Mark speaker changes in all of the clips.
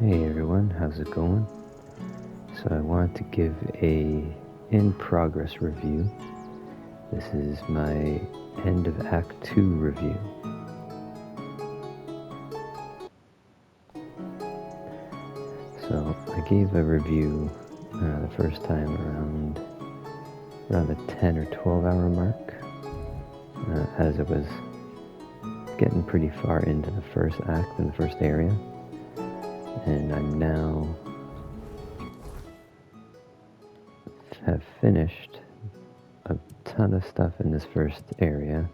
Speaker 1: Hey everyone, how's it going? So I wanted to give a In Progress review. This is my End of Act 2 review. So I gave a review the first time around the 10 or 12 hour mark, as it was getting pretty far into the first act in the first area. And I'm now have finished a ton of stuff in this first area.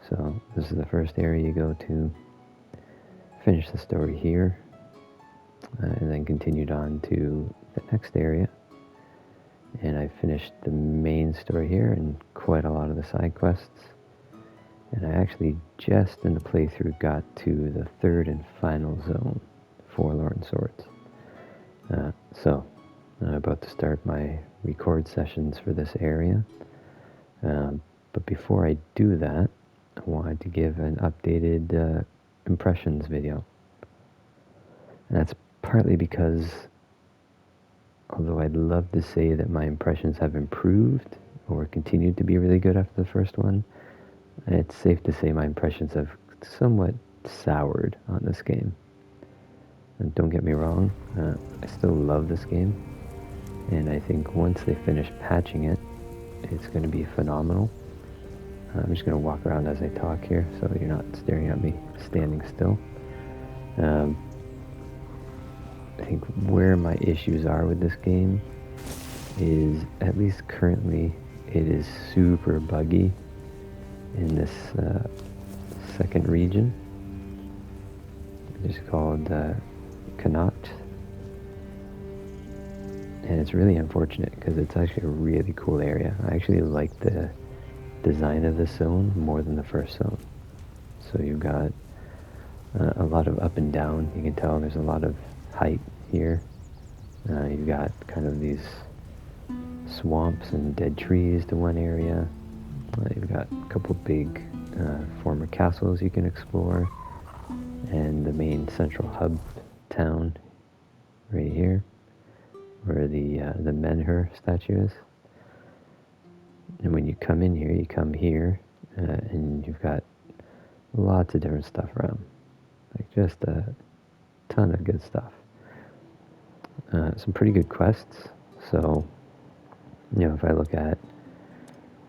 Speaker 1: So this is the first area you go to, finish the story here, and then continued on to the next area. And I finished the main story here and quite a lot of the side quests. And I actually just in the playthrough got to the third and final zone, Forlorn Swords. So I'm about to start my record sessions for this area. But before I do that, I wanted to give an updated impressions video. And that's partly because, although I'd love to say that my impressions have improved or continued to be really good after the first one, it's safe to say my impressions have somewhat soured on this game. And don't get me wrong, I still love this game, and I think once they finish patching it, it's going to be phenomenal. I'm just going to walk around as I talk here, so you're not staring at me standing still. I think where my issues are with this game is, at least currently, it is super buggy in this second region. It's called Connacht. And it's really unfortunate because it's actually a really cool area. I actually like the design of this zone more than the first zone. So you've got a lot of up and down. You can tell there's a lot of height here. You've got kind of these swamps and dead trees to one area. You've got a couple big former castles you can explore, and the main central hub town right here, where the Menhir statue is. And when you come in here, you come here, and you've got lots of different stuff around, like just a ton of good stuff. Some pretty good quests. So, if I look at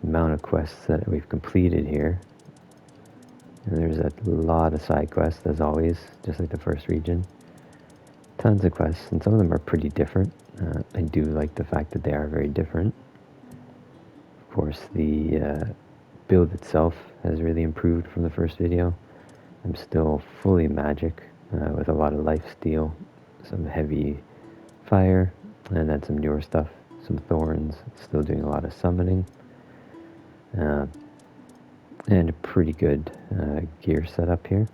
Speaker 1: the amount of quests that we've completed here, and there's a lot of side quests, as always, just like the first region. Tons of quests, and some of them are pretty different. I do like the fact that they are very different. Of course, the build itself has really improved from the first video. I'm still fully magic, with a lot of lifesteal, some heavy fire, and then some newer stuff, some thorns, still doing a lot of summoning. And a pretty good gear setup here.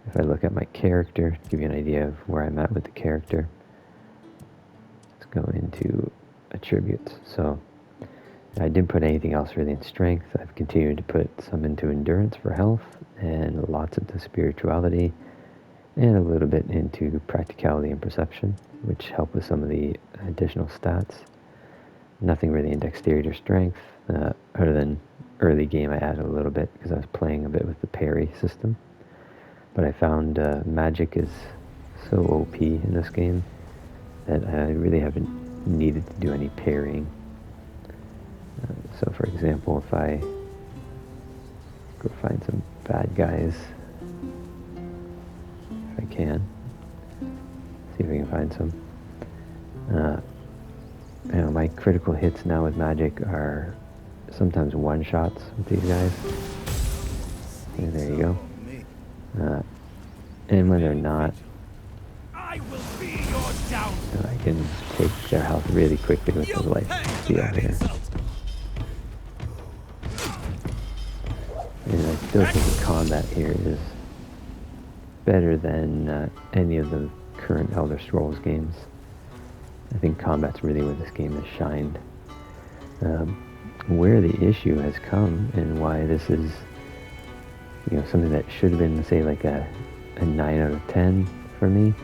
Speaker 1: If I look at my character, to give you an idea of where I'm at with the character, let's go into attributes. So I didn't put anything else really in strength. I've continued to put some into endurance for health, and lots into spirituality, and a little bit into practicality and perception, which help with some of the additional stats. Nothing really in dexterity or strength, other than early game I added a little bit because I was playing a bit with the parry system. But I found magic is so OP in this game that I really haven't needed to do any parrying. So for example, if I go find some bad guys, if I can, see if I can find some. My critical hits now with magic are sometimes one-shots with these guys. And there you go. And when they're not, I can take their health really quickly with the life steal here. And I still think the combat here is better than any of the current Elder Scrolls games. I think combat's really where this game has shined. Where the issue has come and why this is, something that should have been, say, like a a 9 out of 10 for me.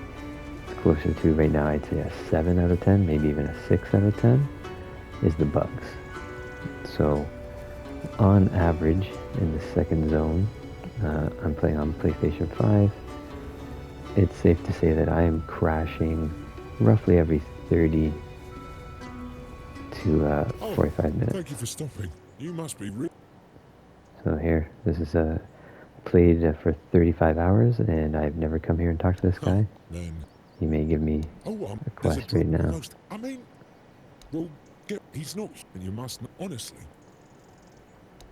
Speaker 1: It's closer to, right now, I'd say a 7 out of 10, maybe even a 6 out of 10, is the bugs. So, on average, in the second zone, I'm playing on PlayStation 5, it's safe to say that I am crashing roughly every 30 to 45 minutes.
Speaker 2: Thank you for stopping. You must be
Speaker 1: So here, this is played for 35 hours, and I've never come here and talked to this guy.
Speaker 2: Then.
Speaker 1: He may give me a quest right now.
Speaker 2: I mean, well, he's not, and you must not, honestly.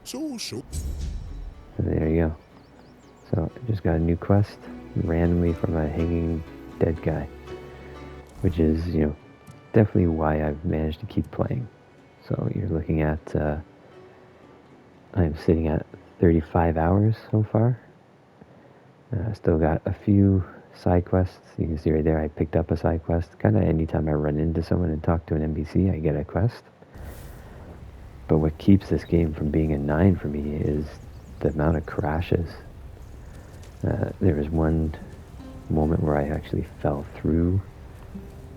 Speaker 2: So.
Speaker 1: So there you go. So I just got a new quest randomly from a hanging dead guy, which is, definitely why I've managed to keep playing. So you're looking at, I'm sitting at 35 hours so far. Still got a few side quests. You can see right there I picked up a side quest. Kind of anytime I run into someone and talk to an NPC, I get a quest. But what keeps this game from being a 9 for me is the amount of crashes. There was one moment where I actually fell through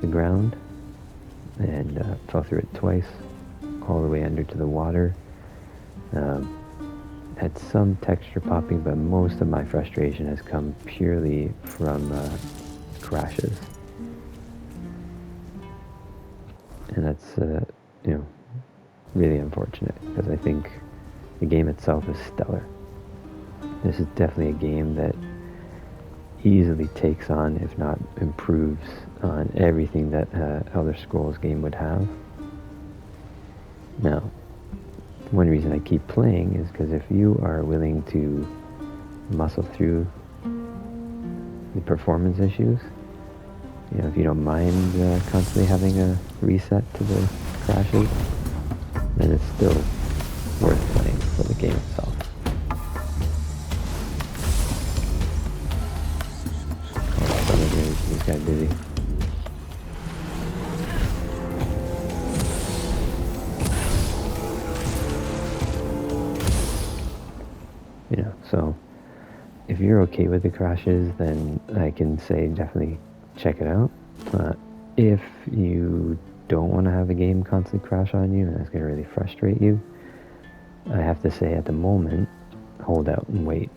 Speaker 1: the ground and fell through it twice, all the way under to the water. Had some texture popping, but most of my frustration has come purely from crashes. And that's, really unfortunate, because I think the game itself is stellar. This is definitely a game that easily takes on, if not improves on, everything that Elder Scrolls game would have. Now, one reason I keep playing is because if you are willing to muscle through the performance issues, if you don't mind constantly having a reset to the crashes, then it's still worth playing for the game itself. This guy busy. So if you're okay with the crashes, then I can say definitely check it out. If you don't want to have a game constantly crash on you, and that's going to really frustrate you, I have to say at the moment, hold out and wait.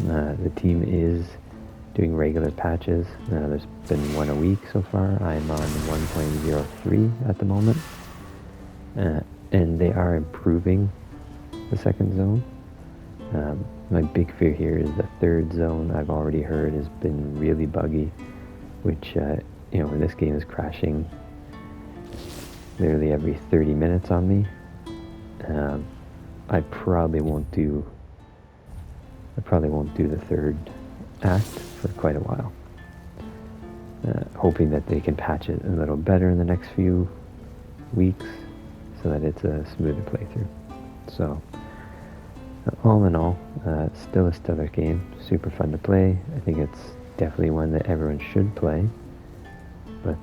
Speaker 1: The team is doing regular patches. There's been one a week so far. I'm on 1.03 at the moment. And they are improving the second zone. My big fear here is the third zone. I've already heard has been really buggy, which, when this game is crashing literally every 30 minutes on me, I probably won't do the third act for quite a while. Hoping that they can patch it a little better in the next few weeks so that it's a smoother playthrough. So, all in all, still a stellar game, super fun to play. I think it's definitely one that everyone should play. But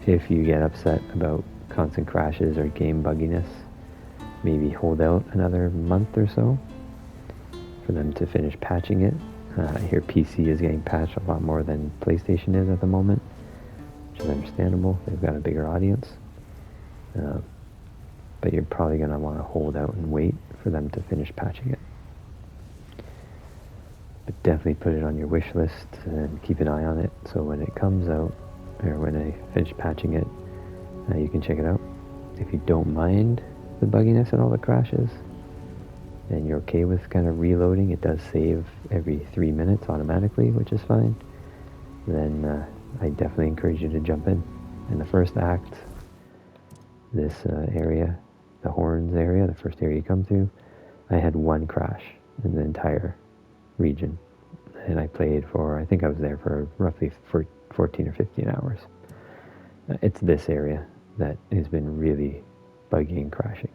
Speaker 1: if you get upset about constant crashes or game bugginess, maybe hold out another month or so for them to finish patching it. I hear PC is getting patched a lot more than PlayStation is at the moment, which is understandable. They've got a bigger audience. But you're probably going to want to hold out and wait for them to finish patching it. But definitely put it on your wish list and keep an eye on it, so when it comes out, or when I finish patching it, you can check it out. If you don't mind the bugginess and all the crashes, and you're okay with kind of reloading, it does save every 3 minutes automatically, which is fine, then I definitely encourage you to jump in. In the first act, this area, the Horns area, the first area you come through, I had one crash in the entire region. And I played I think I was there for roughly 14 or 15 hours. It's this area that has been really buggy and crashing.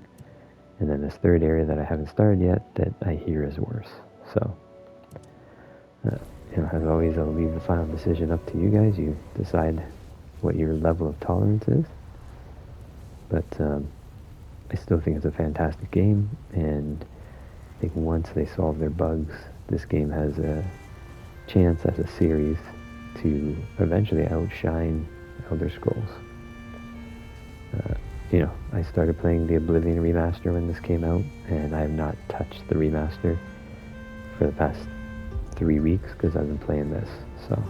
Speaker 1: And then this third area that I haven't started yet that I hear is worse. So, as always, I'll leave the final decision up to you guys. You decide what your level of tolerance is. But I still think it's a fantastic game, and I think once they solve their bugs, this game has a chance as a series to eventually outshine Elder Scrolls. You know, I started playing the Oblivion remaster when this came out, and I have not touched the remaster for the past 3 weeks because I've been playing this. So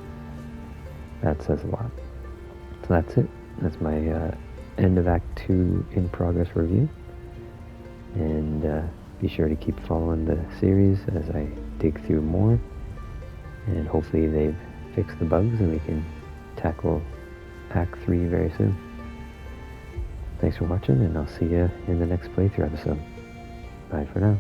Speaker 1: that says a lot. So that's it. That's my End of Act 2 In Progress review. And be sure to keep following the series as I dig through more. And hopefully they've fixed the bugs and we can tackle Act 3 very soon. Thanks for watching, and I'll see you in the next playthrough episode. Bye for now.